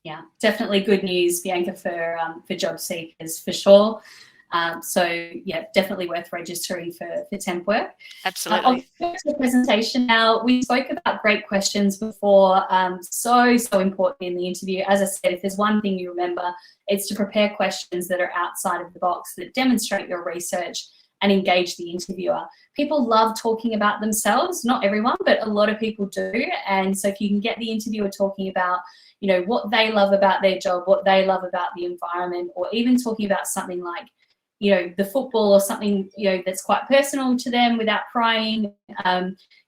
Yeah, definitely good news, Bianca, for job seekers for sure. So yeah, definitely worth registering for temp work. Absolutely. I'll go to the presentation now. We spoke about great questions before, so important in the interview. As I said, if there's one thing you remember, it's to prepare questions that are outside of the box, that demonstrate your research and engage the interviewer. People love talking about themselves, not everyone, but a lot of people do. And so if you can get the interviewer talking about, you know, what they love about their job, what they love about the environment, or even talking about something like, you know, the football or something, you know, that's quite personal to them without prying,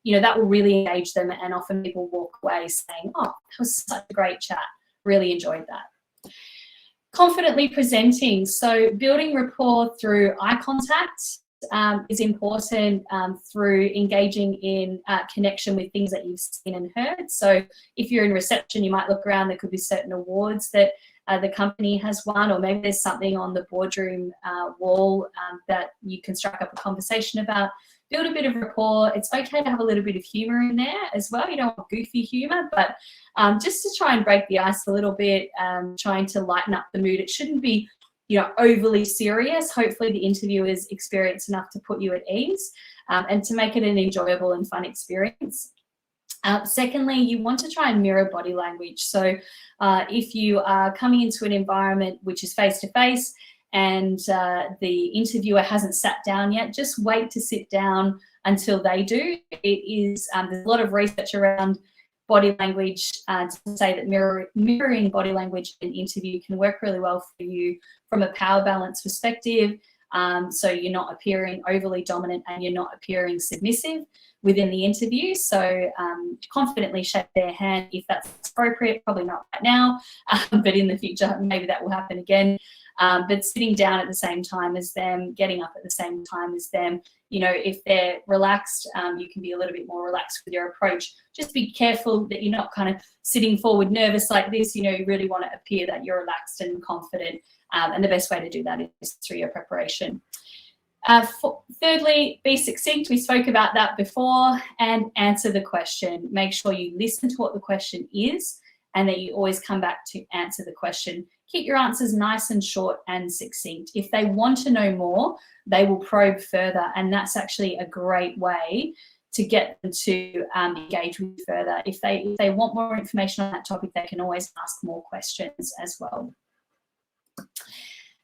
you know, that will really engage them. And often people walk away saying, oh, that was such a great chat. Really enjoyed that. Confidently presenting. So building rapport through eye contact is important, through engaging in connection with things that you've seen and heard. So if you're in reception, you might look around, there could be certain awards that the company has won, or maybe there's something on the boardroom wall that you can strike up a conversation about. Build a bit of rapport. It's okay to have a little bit of humour in there as well. You don't want goofy humour, but just to try and break the ice a little bit, trying to lighten up the mood. It shouldn't be, you know, overly serious. Hopefully the interview is experienced enough to put you at ease and to make it an enjoyable and fun experience. Secondly, you want to try and mirror body language. So if you are coming into an environment which is face-to-face and the interviewer hasn't sat down yet, just wait to sit down until they do. It is, there's a lot of research around body language to say that mirroring body language in an interview can work really well for you from a power balance perspective. So you're not appearing overly dominant and you're not appearing submissive within the interview. So confidently shake their hand if that's appropriate, probably not right now, but in the future, maybe that will happen again. But sitting down at the same time as them, getting up at the same time as them, you know, if they're relaxed, you can be a little bit more relaxed with your approach. Just be careful that you're not kind of sitting forward nervous like this. You know, you really want to appear that you're relaxed and confident. And the best way to do that is through your preparation. Thirdly, be succinct. We spoke about that before, and answer the question. Make sure you listen to what the question is and that you always come back to answer the question. Keep your answers nice and short and succinct. If they want to know more, they will probe further, and that's actually a great way to get them to engage with you further. If they want more information on that topic, they can always ask more questions as well.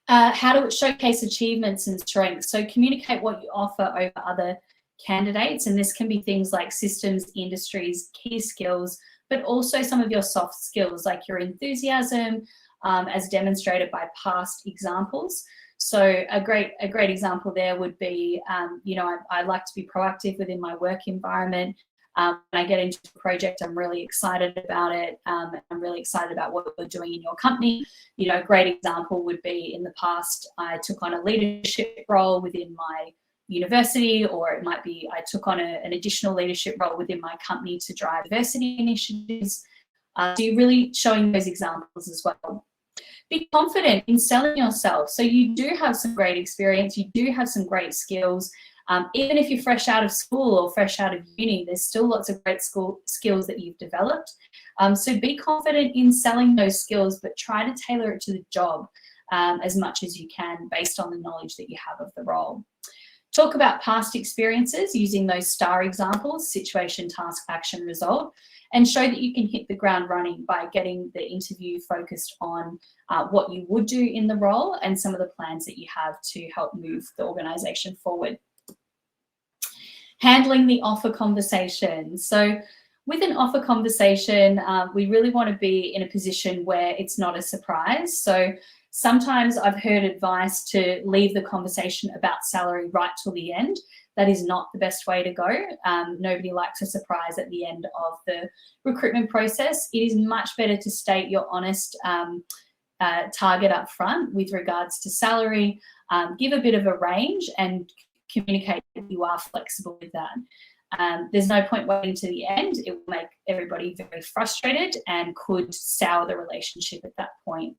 How to showcase achievements and strengths. So communicate what you offer over other candidates, and this can be things like systems, industries, key skills, but also some of your soft skills like your enthusiasm, as demonstrated by past examples. So a great example there would be, you know, I like to be proactive within my work environment. When I get into a project, I'm really excited about it. I'm really excited about what we're doing in your company. You know, a great example would be in the past, I took on a leadership role within my university, or it might be I took on an additional leadership role within my company to drive diversity initiatives. So you're really showing those examples as well. Be confident in selling yourself. So you do have some great experience, you do have some great skills, Even if you're fresh out of school or fresh out of uni, there's still lots of great skills that you've developed. So be confident in selling those skills, but try to tailor it to the job as much as you can based on the knowledge that you have of the role. Talk about past experiences using those STAR examples, situation, task, action, result, and show that you can hit the ground running by getting the interview focused on what you would do in the role and some of the plans that you have to help move the organisation forward. Handling the offer conversation. So with an offer conversation, we really want to be in a position where it's not a surprise. So sometimes I've heard advice to leave the conversation about salary right till the end. That is not the best way to go. Nobody likes a surprise at the end of the recruitment process. It is much better to state your honest target up front with regards to salary, give a bit of a range and communicate that you are flexible with that. There's no point waiting to the end. It will make everybody very frustrated and could sour the relationship at that point.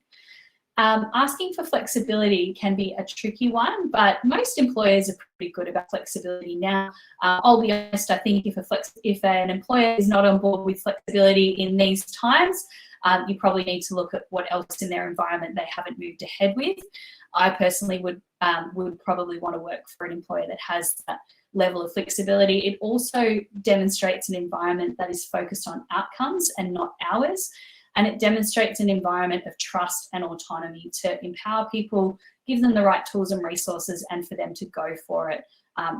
Asking for flexibility can be a tricky one, but most employers are pretty good about flexibility now. I'll be honest, I think if an employer is not on board with flexibility in these times, you probably need to look at what else in their environment they haven't moved ahead with. I personally would probably want to work for an employer that has that level of flexibility. It also demonstrates an environment that is focused on outcomes and not hours. And it demonstrates an environment of trust and autonomy to empower people, give them the right tools and resources, and for them to go for it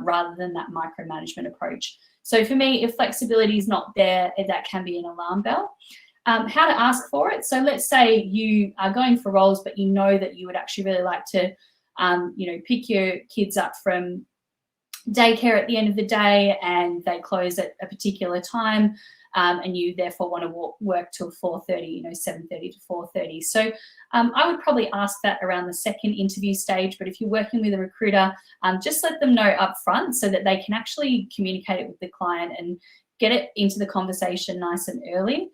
rather than that micromanagement approach. So for me, if flexibility is not there, that can be an alarm bell. How to ask for it. So let's say you are going for roles, but you know that you would actually really like to, pick your kids up from daycare at the end of the day and they close at a particular time. And you therefore want to work till 4:30, 7:30 to 4:30. So I would probably ask that around the second interview stage. But if you're working with a recruiter, just let them know up front so that they can actually communicate it with the client and get it into the conversation nice and early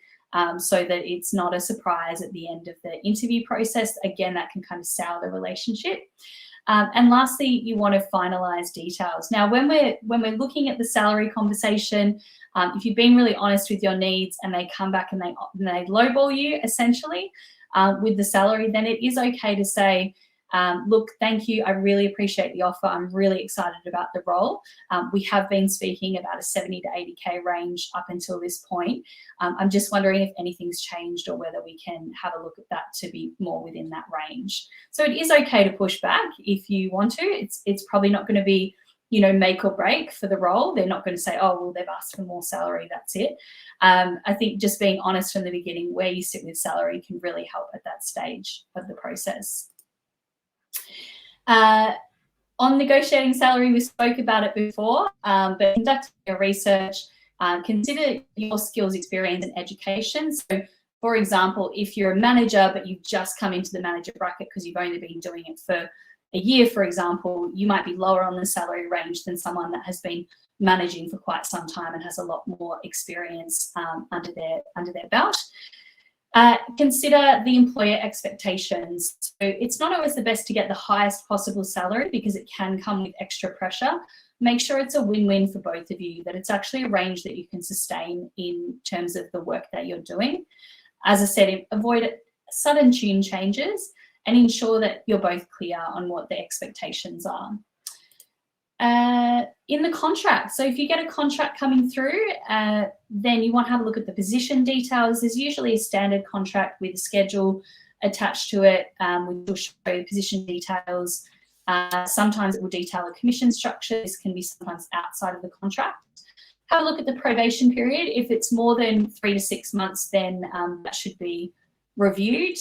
so that it's not a surprise at the end of the interview process. Again, that can kind of sour the relationship. And lastly, you want to finalise details. Now, when we're looking at the salary conversation, if you've been really honest with your needs and they come back and they lowball you essentially with the salary, then it is okay to say, look, thank you. I really appreciate the offer. I'm really excited about the role. We have been speaking about a 70 to 80K range up until this point. I'm just wondering if anything's changed or whether we can have a look at that to be more within that range. So it is okay to push back if you want to. It's probably not going to be, make or break for the role. They're not going to say, oh, well, they've asked for more salary, that's it. I think just being honest from the beginning where you sit with salary can really help at that stage of the process. On negotiating salary, we spoke about it before, but conducting your research, consider your skills, experience, and education. So, for example, if you're a manager, but you've just come into the manager bracket because you've only been doing it for a year, for example, you might be lower on the salary range than someone that has been managing for quite some time and has a lot more experience under their belt. Consider the employer expectations. So it's not always the best to get the highest possible salary because it can come with extra pressure. Make sure it's a win-win for both of you, that it's actually a range that you can sustain in terms of the work that you're doing. As I said, avoid sudden tune changes and ensure that you're both clear on what the expectations are. In the contract, so if you get a contract coming through, then you want to have a look at the position details. There's usually a standard contract with a schedule attached to it, which will show position details. Sometimes it will detail a commission structure. This can be sometimes outside of the contract. Have a look at the probation period. If it's more than 3 to 6 months, then that should be reviewed.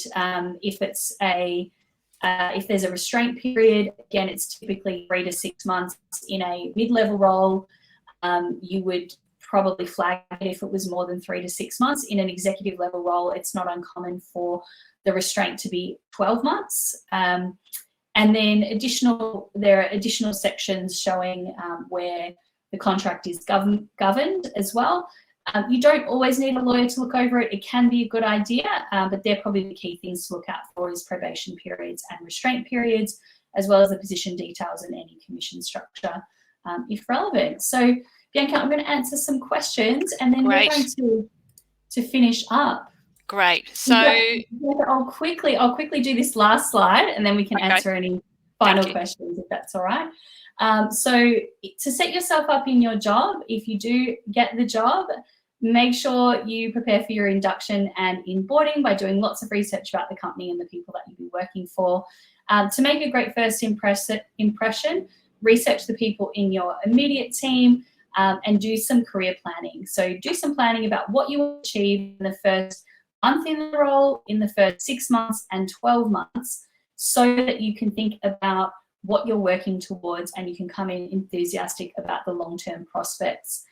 If there's a restraint period, again, it's typically 3 to 6 months. In a mid-level role, you would probably flag it if it was more than 3 to 6 months. In an executive level role, it's not uncommon for the restraint to be 12 months. And then there are additional sections showing where the contract is governed as well. You don't always need a lawyer to look over it. It can be a good idea, but they're probably the key things to look out for is probation periods and restraint periods, as well as the position details and any commission structure. if relevant. So Bianca, I'm going to answer some questions and then Great. we're going to finish up. Great. So I'll quickly do this last slide and then we can answer any final questions if that's all right. So to set yourself up in your job, if you do get the job, make sure you prepare for your induction and onboarding by doing lots of research about the company and the people that you'll be working for. To make a great first impression, research the people in your immediate team and do some career planning. So do some planning about what you will achieve in the first month in the role, in the first 6 months and 12 months, so that you can think about what you're working towards and you can come in enthusiastic about the long-term prospects.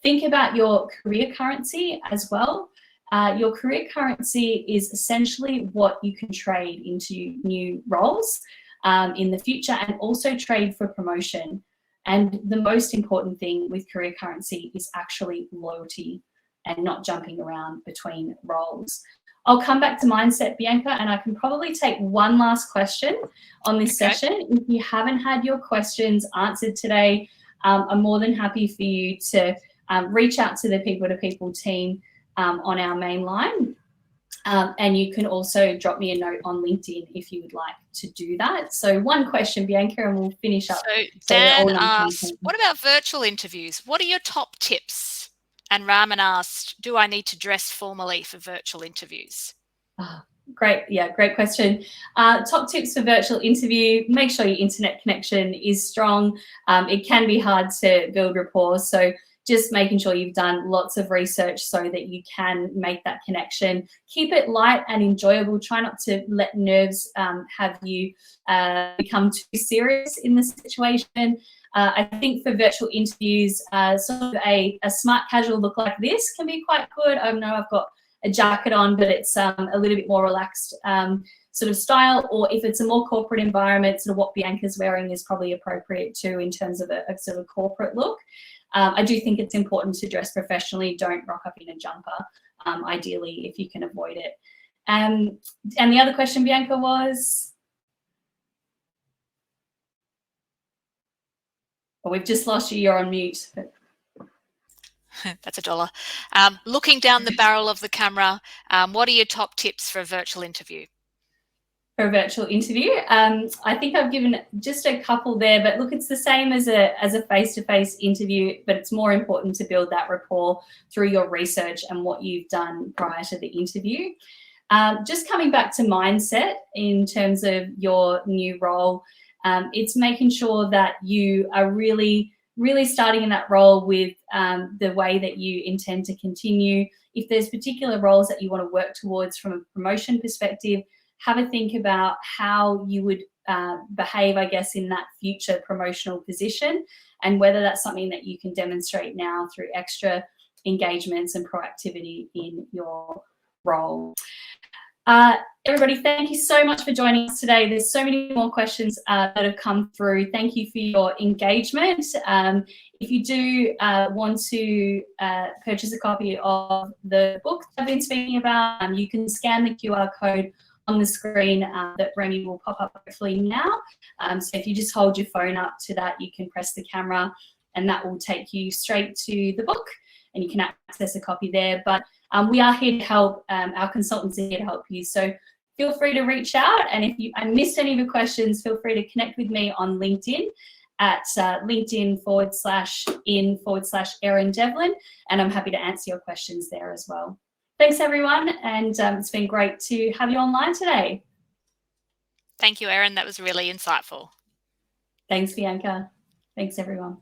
Think about your career currency as well. Your career currency is essentially what you can trade into new roles in the future and also trade for promotion. And the most important thing with career currency is actually loyalty and not jumping around between roles. I'll come back to mindset, Bianca, and I can probably take one last question on this session. If you haven't had your questions answered today, I'm more than happy for you to reach out to the people-to-people team on our main line. And you can also drop me a note on LinkedIn if you would like to do that. So one question, Bianca, and we'll finish up. So Dan asked, what about virtual interviews? What are your top tips? And Raman asked, do I need to dress formally for virtual interviews? Oh, great. Yeah, great question. Top tips for virtual interview, make sure your internet connection is strong. It can be hard to build rapport. So just making sure you've done lots of research so that you can make that connection. Keep it light and enjoyable. Try not to let nerves have you become too serious in the situation. I think for virtual interviews, sort of a smart casual look like this can be quite good. I know I've got a jacket on, but it's a little bit more relaxed sort of style, or if it's a more corporate environment, sort of what Bianca's wearing is probably appropriate too in terms of a sort of corporate look. I do think it's important to dress professionally. Don't rock up in a jumper, ideally, if you can avoid it. And the other question, Bianca, was? Oh, we've just lost you. You're on mute. That's $1. Looking down the barrel of the camera, what are your top tips for a virtual interview? For a virtual interview, I think I've given just a couple there, but look, it's the same as a face-to-face interview, but it's more important to build that rapport through your research and what you've done prior to the interview. Just coming back to mindset in terms of your new role, it's making sure that you are really starting in that role with the way that you intend to continue. If there's particular roles that you want to work towards from a promotion perspective, have a think about how you would behave, I guess, in that future promotional position, and whether that's something that you can demonstrate now through extra engagements and proactivity in your role. Everybody, thank you so much for joining us today. There's so many more questions that have come through. Thank you for your engagement. If you do want to purchase a copy of the book I've been speaking about, you can scan the QR code on the screen that Remy will pop up hopefully now. So if you just hold your phone up to that, you can press the camera and that will take you straight to the book and you can access a copy there. But we are here to help, our consultants are here to help you. So feel free to reach out, and if I missed any of your questions, feel free to connect with me on LinkedIn at LinkedIn/in/Erin Devlin, and I'm happy to answer your questions there as well. Thanks everyone, and it's been great to have you online today. Thank you, Erin. That was really insightful. Thanks, Bianca. Thanks everyone.